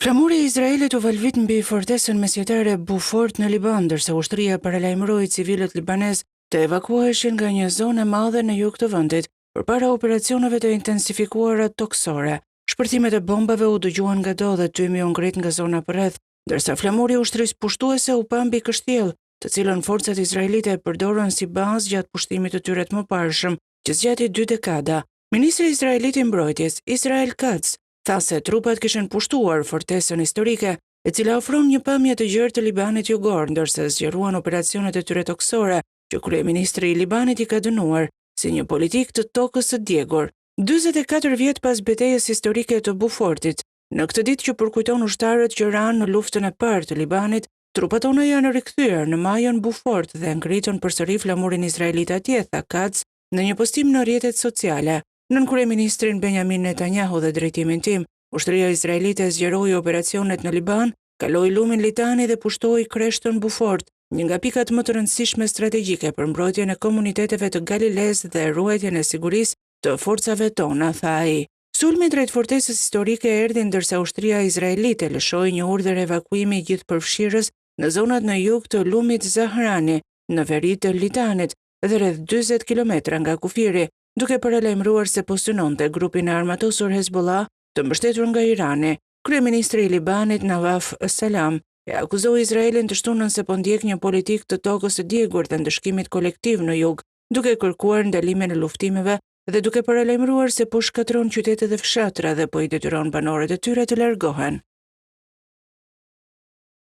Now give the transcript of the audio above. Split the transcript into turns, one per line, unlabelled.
Flamuri i Izraelit u valvit mbi fortesën mesjetare Beaufort në Liban, ndërsa ushtria paralajmëroi civilët libanez të evakuoheshin nga një zonë e madhe në jug të vendit përpara operacioneve të intensifikuara toksore. Shpërthimet e bombave u dëgjuan ngadalë dhe tymi u ngrit nga zona përreth, ndërsa flamuri i ushtrisë pushtuese u pa mbi kështjell, të cilën forcat izraelite e përdorën si bazë gjatë pushtimit të tyre të mëparshëm, që zgjati 2 dekada. Ministri izraelit i mbrojtjes, Israel Katz, tha se trupat kishin pushtuar fortesën historike, e cila ofron një pamje të gjerë të Libanit jugor, ndërsa zgjeruan operacionet e tyre toksore, që kryeministri i Libanit i ka dënuar si një politik të tokës së djegur. 44 vjet pas betejës historike të Beaufortit, në këtë ditë që përkujton ushtarët që ranë në luftën e parë të Libanit, trupat tona janë rikthyer në majën Beaufort dhe ngritën përsëri flamurin izraelit atje, tha Katz në një postim në rrjetet sociale. Nën kryeministrin Benjamin Netanyahu dhe drejtimin tim, ushtria izraelite zgjeroi operacionet në Liban, kaloi lumin Litani dhe pushtoi kreshtën Beaufort, një nga pikat më të rëndësishme strategjike për mbrojtjen e komuniteteve të Galiles dhe ruajtjen e sigurisë të forcave tona, tha ai. Sulmi drejt fortesës historike erdhi ndërsa ushtria izraelite lëshoi një urdhër evakuimi gjithëpërfshirës në zonat në jug të lumit Zahrani, në veri të Litanit dhe rreth 40 kilometra nga kufiri, duke paralajmëruar se po synonte grupin e armatosur Hezbollah të mbështetur nga Irani. Kryeministri i Libanit Nawaf Salam e akuzoi Izraelin të shtunën se po ndjek një politik të tokës së djegur dhe ndëshkimit kolektiv në jug, duke kërkuar ndalimin e luftimeve dhe duke paralajmëruar se po shkatron qytete dhe fshatra dhe po i detyron banorët e tyre të largohen.